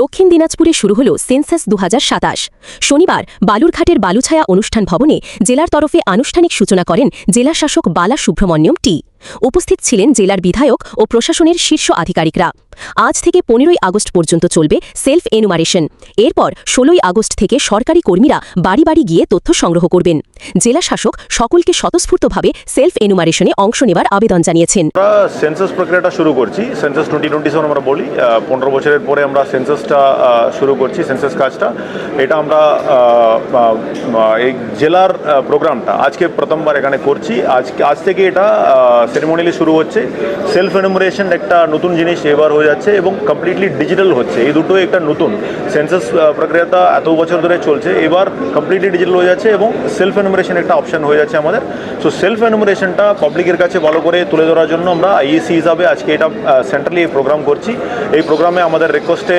দক্ষিণ দিনাজপুরে শুরু হল সেন্সাস ২০২৭। শনিবার বালুরঘাটের বালুছায়া অনুষ্ঠান ভবনে জেলার তরফে আনুষ্ঠানিক সূচনা করেন জেলা শাসক বালা সুব্রমণ্যম টি। উপস্থিত ছিলেন জেলার বিধায়ক ও প্রশাসনের শীর্ষ আধিকারিকরা। আজ থেকে ১৫ই আগস্ট পর্যন্ত চলবে সেলফ এনুমারেশন। এরপর ১৬ই আগস্ট থেকে সরকারি কর্মীরা বাড়ি বাড়ি গিয়ে তথ্য সংগ্রহ করবেন। জেলা শাসক সকলকে স্বতঃস্ফূর্তভাবে সেলফ এনুমারেশনে অংশ নেবার আবেদন জানিয়েছেন। সেন্সাস প্রক্রিয়াটা শুরু করছি। সেন্সাস 2027 আমরা বলি, 15 বছরের পরে আমরা সেন্সাসটা শুরু করছি। সেন্সাস কাজটা এটা আমরা এই জেলার প্রোগ্রামটা আজকে প্রথমবার এখানে করছি। আজ থেকে এটা সেরেমনিয়ালি শুরু হচ্ছে। সেলফ এনুমারেশন একটা নতুন জিনিস এবার হয়ে যাচ্ছে এবং কমপ্লিটলি ডিজিটাল হচ্ছে। এই দুটোই একটা নতুন সেন্সাস প্রক্রিয়াটা এত বছর ধরে চলছে, এবার কমপ্লিটলি ডিজিটাল হয়ে যাচ্ছে এবং সেলফ এনুমারেশন একটা অপশন হয়ে যাচ্ছে আমাদের। সো সেলফ এনুমারেশনটা পাবলিকের কাছে ভালো করে তুলে ধরার জন্য আমরা আইএসি হিসাবে আজকে এটা সেন্ট্রালি এই প্রোগ্রাম করছি। এই প্রোগ্রামে আমাদের রিকোয়েস্টে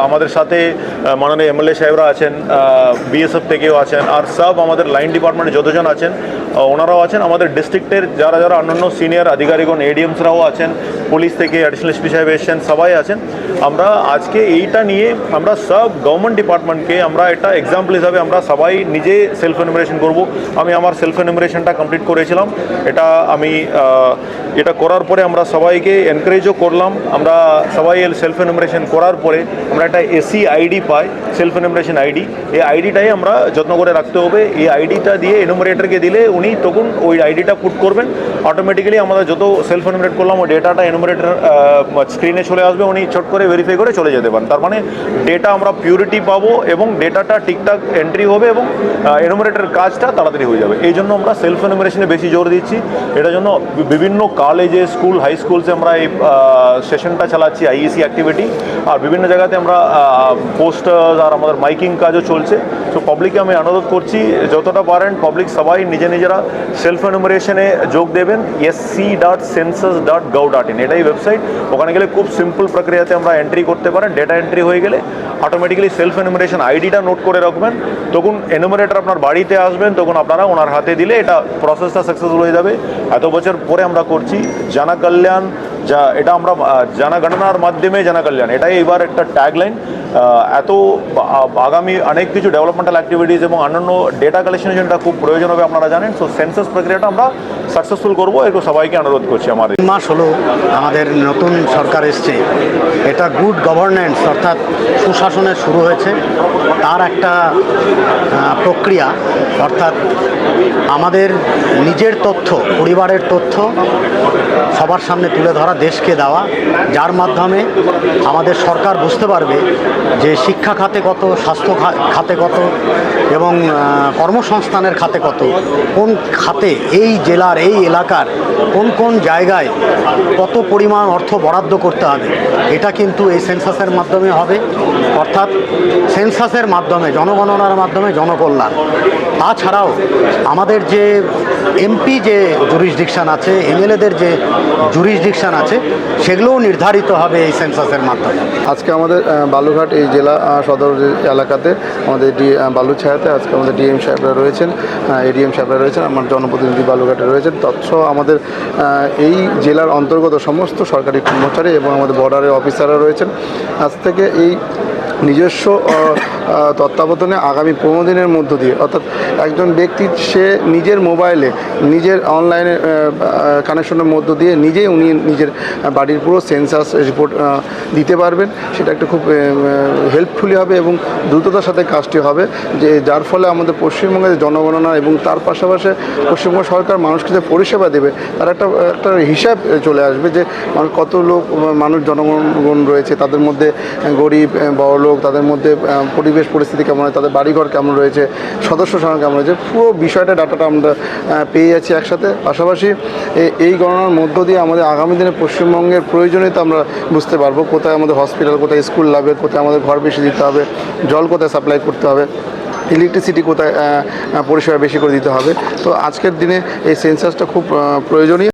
আমাদের সাথে মাননীয় এমএলএ সাহেবরা আছেন, বিএসএফ থেকেও আছেন, আর সব আমাদের লাইন ডিপার্টমেন্টে যতজন আছেন ওনারাও আছেন, আমাদের ডিস্ট্রিক্টের যারা যারা অন্যান্য সিনিয়র আধিকারিকগণ এডিএমসরাও আছেন, পুলিশ থেকে অ্যাডিশনাল এসপি সাহেব এসেছেন, সবাই আছেন। আমরা আজকে এইটা নিয়ে আমরা সব গভর্নমেন্ট ডিপার্টমেন্টকে আমরা এটা এক্সাম্পল হিসাবে আমরা সবাই নিজে সেলফ এনুমারেশন করব। আমি আমার সেলফ এনুমারেশনটা কমপ্লিট করেছিলাম। এটা করার পরে আমরা সবাইকে এনকারেজও করলাম। আমরা সবাই সেলফ এনুমারেশন করার পরে আমরা একটা এসি আইডি পাই, সেলফ এনুমারেশন আইডি। এই আইডিটাই আমরা যত্ন করে রাখতে হবে। এই আইডিটা দিয়ে এনুমারেটরকে দিলে উনি তখন ওই আইডিটা পুট করবেন, অটোমেটিক্যালি আমরা যত সেলফ এনুমারেট করলাম ওই ডেটাটা এনুমারেটর স্ক্রিনে চলে আসবে, উনি ছোট করে ভেরিফাই করে চলে যেতে পারেন। তার মানে ডেটা আমরা পিউরিটি পাবো এবং ডেটাটা ঠিকঠাক এন্ট্রি হবে এবং এনুমারেটর কাজটা তাড়াতাড়ি হয়ে যাবে। এই জন্য আমরা সেলফ এনুমারেশনে বেশি জোর দিচ্ছি। এটার জন্য বিভিন্ন কলেজে, স্কুল, হাই স্কুলসে আমরা এই সেশনটা চালাচ্ছি, আইইসি অ্যাক্টিভিটি। আর বিভিন্ন জায়গাতে আমরা পোস্টার আর আমাদের মাইকিং কাজও চলছে। তো পাবলিককে আমি অনুরোধ করছি যতটা পারেন পাবলিক সবাই নিজেরা সেলফ এনুমারেশনে যোগ দেবেন। sc.census.gov.in এটাই ওয়েবসাইট। ওখানে গেলে খুব সিম্পল প্রক্রিয়াতে আমরা এন্ট্রি করতে পারেন। ডেটা এন্ট্রি হয়ে গেলে অটোমেটিক্যালি সেলফ এনুমারেশন আইডিটা নোট করে রাখবেন। তখন এনুমারেটর আপনার বাড়িতে আসবেন, তখন আপনারা ওনার হাতে দিলে এটা প্রসেসটা সাকসেসফুল হয়ে যাবে। এত বছর পরে আমরা করছি জনকল্যাণ, এটা আমরা জনগণনার মাধ্যমে জনকল্যাণ, এটাই এবার একটা ট্যাগলাইন। এত আগামী অনেক কিছু ডেভেলপমেন্টাল অ্যাক্টিভিটিস এবং অন্যান্য ডেটা কালেকশনের জন্য খুব প্রয়োজন হবে, আপনারা জানেন। সো সেন্সাস প্রক্রিয়াটা আমরা সাকসেসফুল করবো, এরকম সবাইকে অনুরোধ করছি। আমাদের মাস হলো আমাদের নতুন সরকার এসছে, এটা গুড গভর্নেন্স অর্থাৎ সুশাসনের শুরু হয়েছে। তার একটা প্রক্রিয়া অর্থাৎ আমাদের নিজের তথ্য, পরিবারের তথ্য সবার সামনে তুলে ধরা, দেশকে দেওয়া, যার মাধ্যমে আমাদের সরকার বুঝতে পারবে যে শিক্ষা খাতে কত, স্বাস্থ্য খাতে কত এবং কর্মসংস্থানের খাতে কত, কোন খাতে এই জেলার, এই এলাকার কোন কোন জায়গায় কত পরিমাণ অর্থ বরাদ্দ করতে হবে। এটা কিন্তু এই সেন্সাসের মাধ্যমে হবে, অর্থাৎ সেন্সাসের মাধ্যমে, জনগণনার মাধ্যমে জনকল্যাণ। তাছাড়াও আমাদের যে এমপি যে জুরিসডিকশান আছে, এমএলএদের যে জুরিসডিকশান আছে, সেগুলোও নির্ধারিত হবে এই সেন্সাসের মাধ্যমে। আজকে আমাদের বালুরঘাট এই জেলা সদর এলাকাতে আমাদের বালুছায়াতে আজকে আমাদের ডিএম সাহেবরা রয়েছেন, এডিএম সাহেবরা রয়েছেন, আমার জনপ্রতিনিধি বালুরঘাটে রয়েছেন। তৎসহ আমাদের এই জেলার অন্তর্গত সমস্ত সরকারি কর্মচারী এবং আমাদের বর্ডারের অফিসাররা রয়েছেন। আজ থেকে এই নিজস্ব তত্ত্বাবধানে আগামী 15 দিনের মধ্য দিয়ে, অর্থাৎ একজন ব্যক্তি সে নিজের মোবাইলে, নিজের অনলাইনে কানেকশনের মধ্য দিয়ে নিজেই উনি নিজের বাড়ির পুরো সেন্সাস রিপোর্ট দিতে পারবেন। সেটা একটা খুব হেল্পফুলি হবে এবং দ্রুততার সাথে কাজটি হবে, যে যার ফলে আমাদের পশ্চিমবঙ্গের জনগণনা এবং তার পাশাপাশি পশ্চিমবঙ্গ সরকার মানুষকে যে পরিষেবা দেবে তার একটা হিসাব চলে আসবে, যে কত মানুষ জনগণ রয়েছে, তাদের মধ্যে গরিব, বড়লোক, তাদের মধ্যে পরিবেশ পরিস্থিতি কেমন হয়, তাদের বাড়িঘর কেমন রয়েছে, সদস্য সংখ্যা কেমন রয়েছে, পুরো বিষয়টা ডাটাটা আমরা পেয়ে যাচ্ছি একসাথে। পাশাপাশি এই গণনার মধ্য দিয়ে আমাদের আগামী দিনে পশ্চিমবঙ্গের প্রয়োজনীয়তা আমরা বুঝতে পারবো, কোথায় আমাদের হসপিটাল, কোথায় স্কুল লাগবে, কোথায় আমাদের ঘর বেশি দিতে হবে, জল কোথায় সাপ্লাই করতে হবে, ইলেকট্রিসিটি কোথায় পরিষেবা বেশি করে দিতে হবে। তো আজকের দিনে এই সেন্সাসটা খুব প্রয়োজনীয়।